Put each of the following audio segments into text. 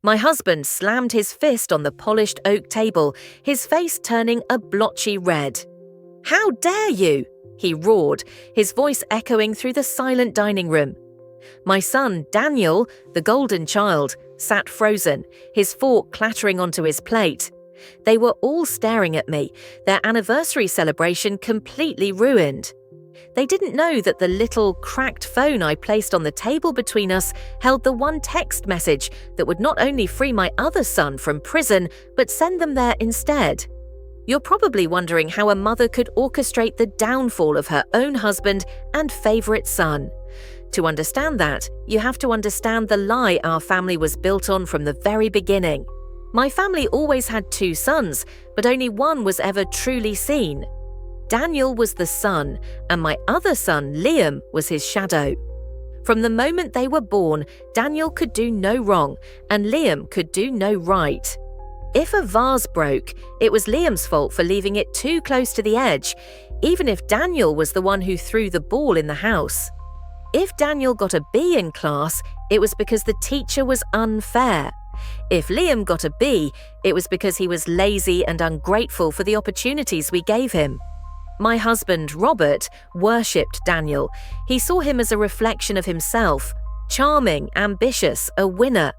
My husband slammed his fist on the polished oak table, his face turning a blotchy red. "How dare you?" he roared, his voice echoing through the silent dining room. My son, Daniel, the golden child, sat frozen, his fork clattering onto his plate. They were all staring at me, their anniversary celebration completely ruined. They didn't know that the little, cracked phone I placed on the table between us held the one text message that would not only free my other son from prison, but send them there instead. You're probably wondering how a mother could orchestrate the downfall of her own husband and favorite son. To understand that, you have to understand the lie our family was built on from the very beginning. My family always had 2 sons, but only one was ever truly seen. Daniel was the sun, and my other son, Liam, was his shadow. From the moment they were born, Daniel could do no wrong, and Liam could do no right. If a vase broke, it was Liam's fault for leaving it too close to the edge, even if Daniel was the one who threw the ball in the house. If Daniel got a B in class, it was because the teacher was unfair. If Liam got a B, it was because he was lazy and ungrateful for the opportunities we gave him. My husband, Robert, worshipped Daniel. He saw him as a reflection of himself, charming, ambitious, a winner.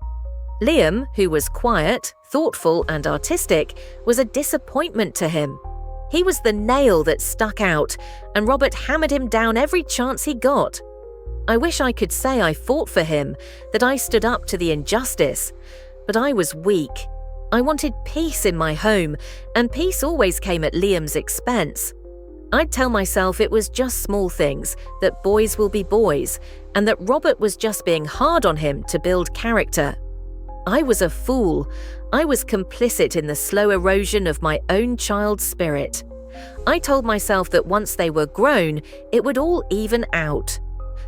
Liam, who was quiet, thoughtful, and artistic, was a disappointment to him. He was the nail that stuck out, and Robert hammered him down every chance he got. I wish I could say I fought for him, that I stood up to the injustice, but I was weak. I wanted peace in my home, and peace always came at Liam's expense. I'd tell myself it was just small things, that boys will be boys, and that Robert was just being hard on him to build character. I was a fool. I was complicit in the slow erosion of my own child's spirit. I told myself that once they were grown, it would all even out.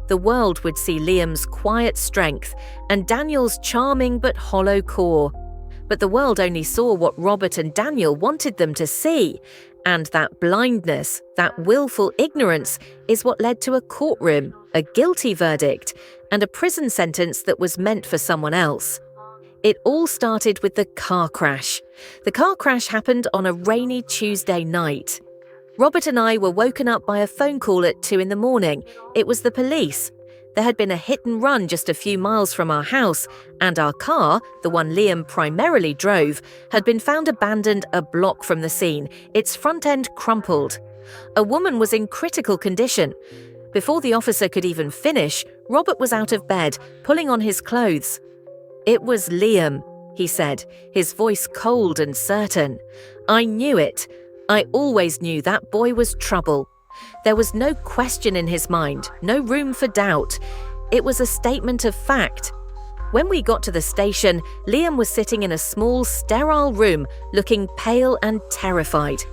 The world would see Liam's quiet strength and Daniel's charming but hollow core. But the world only saw what Robert and Daniel wanted them to see, and that blindness, that willful ignorance, is what led to a courtroom, a guilty verdict, and a prison sentence that was meant for someone else. It all started with the car crash. The car crash happened on a rainy Tuesday night. Robert and I were woken up by a phone call at 2 a.m. It was the police. There had been a hit and run just a few miles from our house, and our car, the one Liam primarily drove, had been found abandoned a block from the scene, its front end crumpled. A woman was in critical condition. Before the officer could even finish, Robert was out of bed, pulling on his clothes. "It was Liam," he said, his voice cold and certain. "I knew it. I always knew that boy was trouble." There was no question in his mind, no room for doubt. It was a statement of fact. When we got to the station, Liam was sitting in a small, sterile room, looking pale and terrified.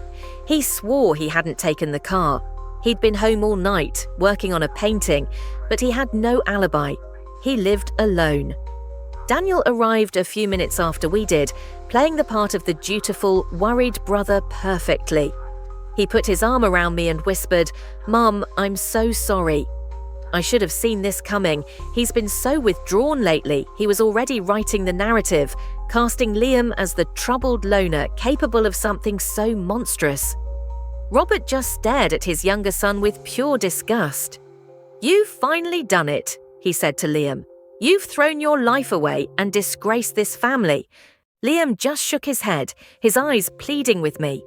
He swore he hadn't taken the car. He'd been home all night, working on a painting, but he had no alibi. He lived alone. Daniel arrived a few minutes after we did, playing the part of the dutiful, worried brother perfectly. He put his arm around me and whispered, "Mum, I'm so sorry." I should have seen this coming. He's been so withdrawn lately, he was already writing the narrative, casting Liam as the troubled loner capable of something so monstrous. Robert just stared at his younger son with pure disgust. "You've finally done it," he said to Liam. "You've thrown your life away and disgraced this family." Liam just shook his head, his eyes pleading with me.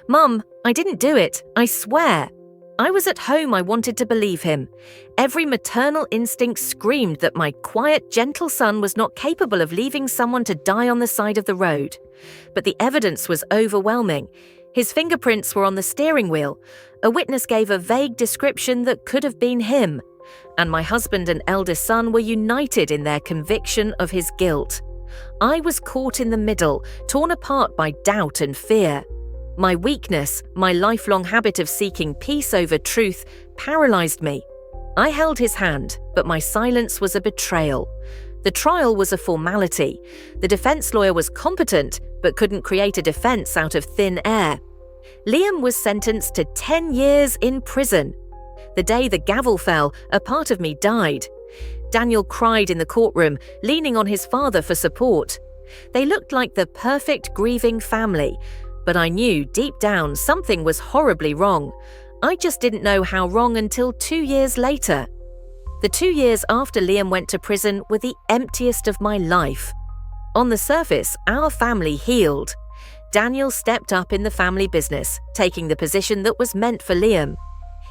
"Mum, I didn't do it, I swear." I was at home. I wanted to believe him. Every maternal instinct screamed that my quiet, gentle son was not capable of leaving someone to die on the side of the road. But the evidence was overwhelming. His fingerprints were on the steering wheel. A witness gave a vague description that could have been him. And my husband and eldest son were united in their conviction of his guilt. I was caught in the middle, torn apart by doubt and fear. My weakness, my lifelong habit of seeking peace over truth, paralyzed me. I held his hand, but my silence was a betrayal. The trial was a formality. The defense lawyer was competent, but couldn't create a defense out of thin air. Liam was sentenced to 10 years in prison. The day the gavel fell, a part of me died. Daniel cried in the courtroom, leaning on his father for support. They looked like the perfect grieving family, but I knew deep down something was horribly wrong. I just didn't know how wrong until 2 years later. The 2 years after Liam went to prison were the emptiest of my life. On the surface, our family healed. Daniel stepped up in the family business, taking the position that was meant for Liam.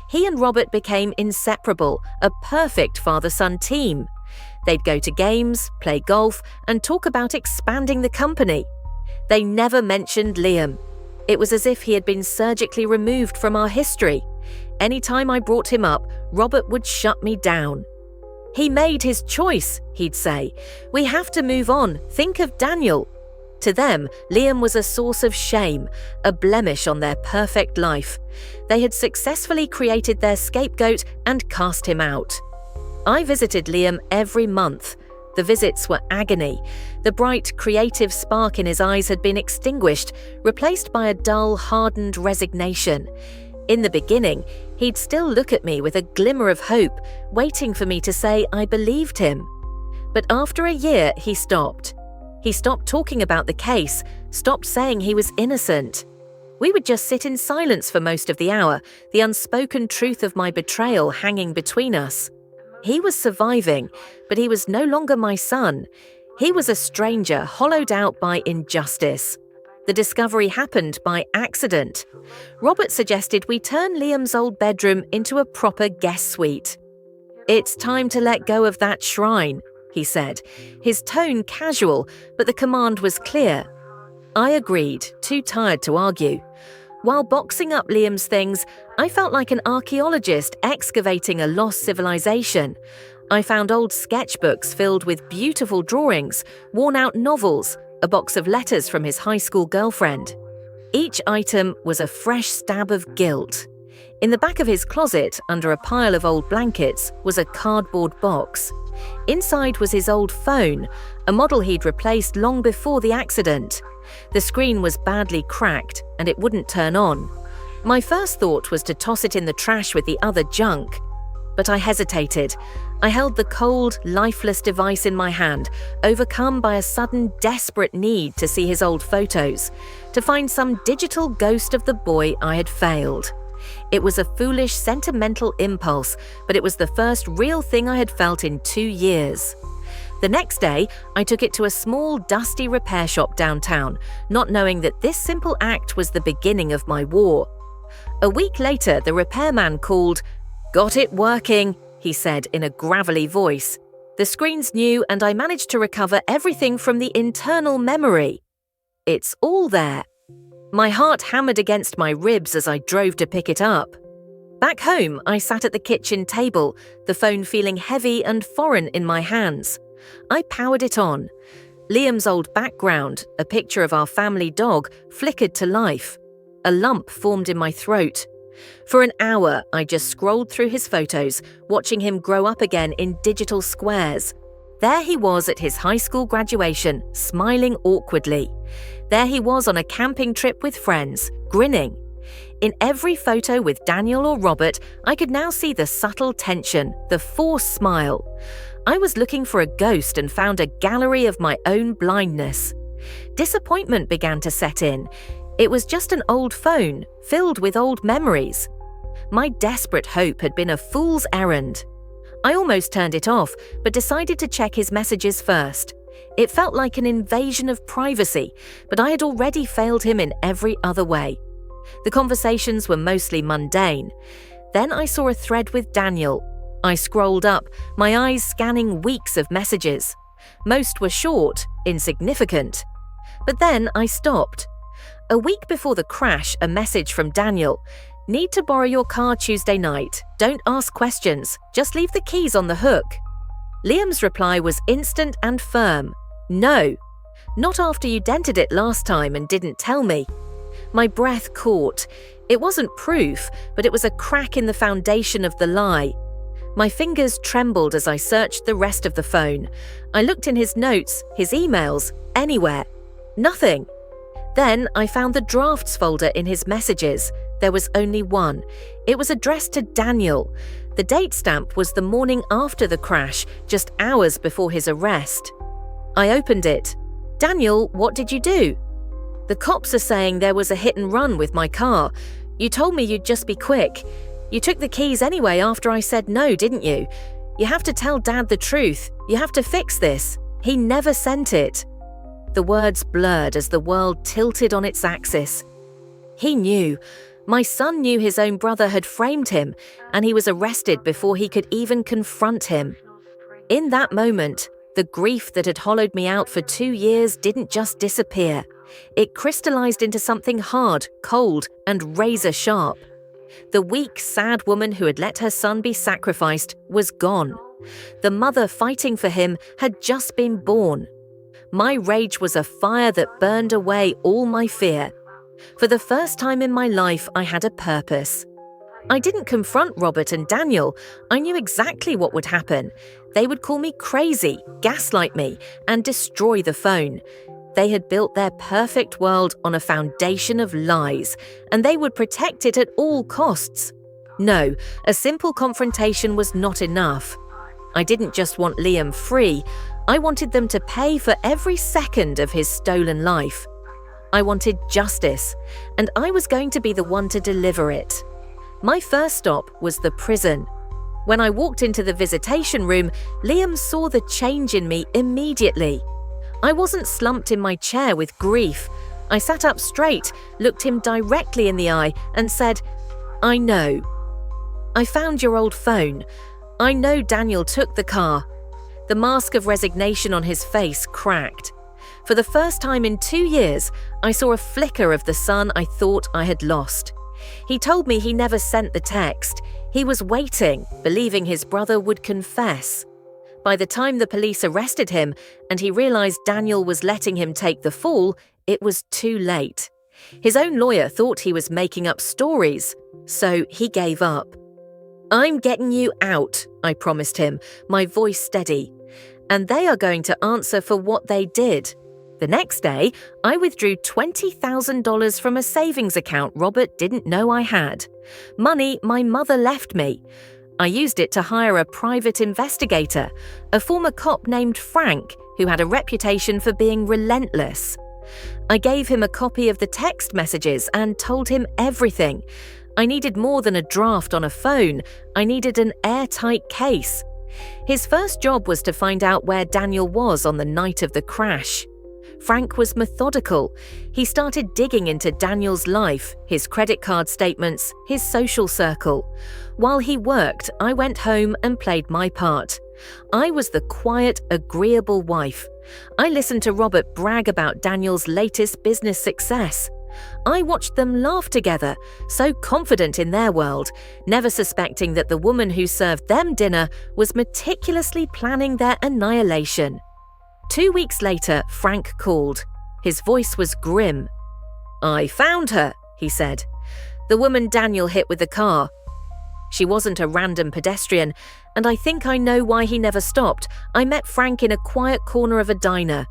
He and Robert became inseparable, a perfect father-son team. They'd go to games, play golf, and talk about expanding the company. They never mentioned Liam. It was as if he had been surgically removed from our history. Anytime I brought him up, Robert would shut me down. "He made his choice," he'd say. "We have to move on. Think of Daniel." To them, Liam was a source of shame, a blemish on their perfect life. They had successfully created their scapegoat and cast him out. I visited Liam every month. The visits were agony. The bright, creative spark in his eyes had been extinguished, replaced by a dull, hardened resignation. In the beginning, he'd still look at me with a glimmer of hope, waiting for me to say I believed him. But after a year, he stopped. He stopped talking about the case, stopped saying he was innocent. We would just sit in silence for most of the hour, the unspoken truth of my betrayal hanging between us. He was surviving, but he was no longer my son. He was a stranger, hollowed out by injustice. The discovery happened by accident. Robert suggested we turn Liam's old bedroom into a proper guest suite. "It's time to let go of that shrine," he said, his tone casual, but the command was clear. I agreed, too tired to argue. While boxing up Liam's things, I felt like an archaeologist excavating a lost civilization. I found old sketchbooks filled with beautiful drawings, worn-out novels, a box of letters from his high school girlfriend. Each item was a fresh stab of guilt. In the back of his closet, under a pile of old blankets, was a cardboard box. Inside was his old phone, a model he'd replaced long before the accident. The screen was badly cracked, and it wouldn't turn on. My first thought was to toss it in the trash with the other junk. But I hesitated. I held the cold, lifeless device in my hand, overcome by a sudden, desperate need to see his old photos, to find some digital ghost of the boy I had failed. It was a foolish, sentimental impulse, but it was the first real thing I had felt in 2 years. The next day, I took it to a small, dusty repair shop downtown, not knowing that this simple act was the beginning of my war. A week later, the repairman called. "Got it working," he said in a gravelly voice. "The screen's new and I managed to recover everything from the internal memory. It's all there." My heart hammered against my ribs as I drove to pick it up. Back home, I sat at the kitchen table, the phone feeling heavy and foreign in my hands. I powered it on. Liam's old background, a picture of our family dog, flickered to life. A lump formed in my throat. For an hour, I just scrolled through his photos, watching him grow up again in digital squares. There he was at his high school graduation, smiling awkwardly. There he was on a camping trip with friends, grinning. In every photo with Daniel or Robert, I could now see the subtle tension, the forced smile. I was looking for a ghost and found a gallery of my own blindness. Disappointment began to set in. It was just an old phone, filled with old memories. My desperate hope had been a fool's errand. I almost turned it off, but decided to check his messages first. It felt like an invasion of privacy, but I had already failed him in every other way. The conversations were mostly mundane. Then I saw a thread with Daniel. I scrolled up, my eyes scanning weeks of messages. Most were short, insignificant. But then I stopped. A week before the crash, a message from Daniel. "Need to borrow your car Tuesday night. Don't ask questions. Just leave the keys on the hook." Liam's reply was instant and firm. "No. Not after you dented it last time and didn't tell me." My breath caught. It wasn't proof, but it was a crack in the foundation of the lie. My fingers trembled as I searched the rest of the phone. I looked in his notes, his emails, anywhere. Nothing. Then I found the drafts folder in his messages. There was only one. It was addressed to Daniel. The date stamp was the morning after the crash, just hours before his arrest. I opened it. "Daniel, what did you do?" "The cops are saying there was a hit and run with my car. You told me you'd just be quick. You took the keys anyway after I said no, didn't you? You have to tell Dad the truth. You have to fix this. He never sent it." The words blurred as the world tilted on its axis. He knew. My son knew his own brother had framed him, and he was arrested before he could even confront him. In that moment, the grief that had hollowed me out for 2 years didn't just disappear. It crystallized into something hard, cold, and razor-sharp. The weak, sad woman who had let her son be sacrificed was gone. The mother fighting for him had just been born. My rage was a fire that burned away all my fear. For the first time in my life, I had a purpose. I didn't confront Robert and Daniel. I knew exactly what would happen. They would call me crazy, gaslight me, and destroy the phone. They had built their perfect world on a foundation of lies, and they would protect it at all costs. No, a simple confrontation was not enough. I didn't just want Liam free. I wanted them to pay for every second of his stolen life. I wanted justice, and I was going to be the one to deliver it. My first stop was the prison. When I walked into the visitation room, Liam saw the change in me immediately. I wasn't slumped in my chair with grief. I sat up straight, looked him directly in the eye, and said, "I know. I found your old phone. I know Daniel took the car." The mask of resignation on his face cracked. For the first time in 2 years, I saw a flicker of the son I thought I had lost. He told me he never sent the text. He was waiting, believing his brother would confess. By the time the police arrested him and he realized Daniel was letting him take the fall, it was too late. His own lawyer thought he was making up stories, so he gave up. "I'm getting you out," I promised him, my voice steady. "And they are going to answer for what they did." The next day, I withdrew $20,000 from a savings account Robert didn't know I had. Money my mother left me. I used it to hire a private investigator, a former cop named Frank, who had a reputation for being relentless. I gave him a copy of the text messages and told him everything. I needed more than a draft on a phone. I needed an airtight case. His first job was to find out where Daniel was on the night of the crash. Frank was methodical. He started digging into Daniel's life, his credit card statements, his social circle. While he worked, I went home and played my part. I was the quiet, agreeable wife. I listened to Robert brag about Daniel's latest business success. I watched them laugh together, so confident in their world, never suspecting that the woman who served them dinner was meticulously planning their annihilation. 2 weeks later, Frank called. His voice was grim. "I found her," he said. "The woman Daniel hit with the car. She wasn't a random pedestrian, and I think I know why he never stopped. I met Frank in a quiet corner of a diner."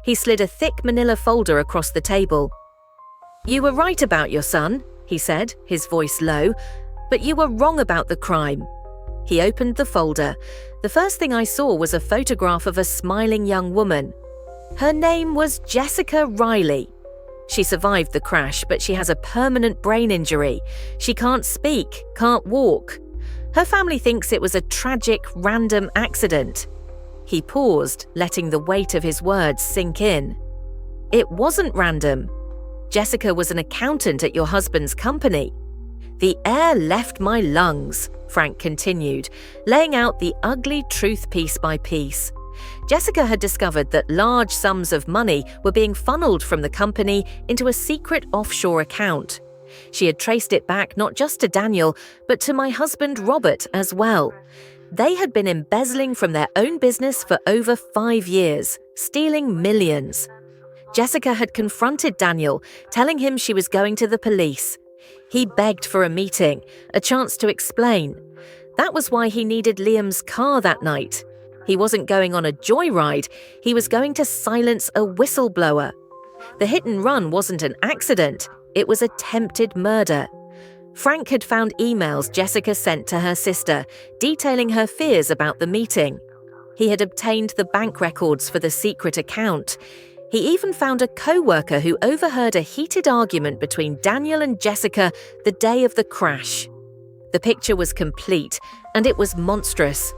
He slid a thick manila folder across the table. "You were right about your son," he said, his voice low, "but you were wrong about the crime." He opened the folder. The first thing I saw was a photograph of a smiling young woman. Her name was Jessica Riley. She survived the crash, but she has a permanent brain injury. She can't speak, can't walk. Her family thinks it was a tragic, random accident. He paused, letting the weight of his words sink in. "It wasn't random. Jessica was an accountant at your husband's company." The air left my lungs, Frank continued, laying out the ugly truth piece by piece. Jessica had discovered that large sums of money were being funneled from the company into a secret offshore account. She had traced it back not just to Daniel, but to my husband Robert as well. They had been embezzling from their own business for over 5 years, stealing millions. Jessica had confronted Daniel, telling him she was going to the police. He begged for a meeting, a chance to explain. That was why he needed Liam's car that night. He wasn't going on a joyride, he was going to silence a whistleblower. The hit and run wasn't an accident, it was attempted murder. Frank had found emails Jessica sent to her sister, detailing her fears about the meeting. He had obtained the bank records for the secret account. He even found a co-worker who overheard a heated argument between Daniel and Jessica the day of the crash. The picture was complete, and it was monstrous.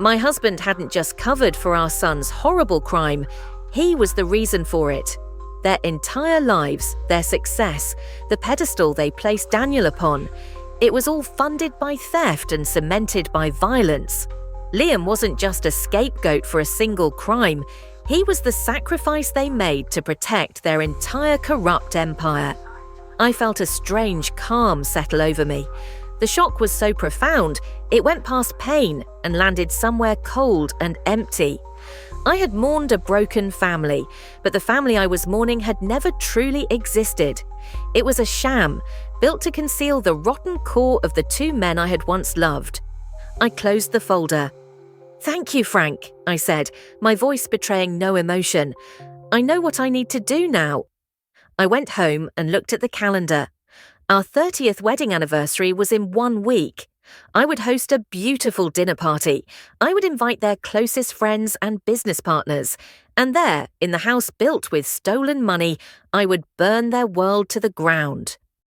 My husband hadn't just covered for our son's horrible crime, he was the reason for it. Their entire lives, their success, the pedestal they placed Daniel upon, it was all funded by theft and cemented by violence. Liam wasn't just a scapegoat for a single crime, he was the sacrifice they made to protect their entire corrupt empire. I felt a strange calm settle over me. The shock was so profound, it went past pain and landed somewhere cold and empty. I had mourned a broken family, but the family I was mourning had never truly existed. It was a sham, built to conceal the rotten core of the two men I had once loved. I closed the folder. "Thank you, Frank," I said, my voice betraying no emotion. "I know what I need to do now." I went home and looked at the calendar. Our 30th wedding anniversary was in 1 week. I would host a beautiful dinner party. I would invite their closest friends and business partners. And there, in the house built with stolen money, I would burn their world to the ground.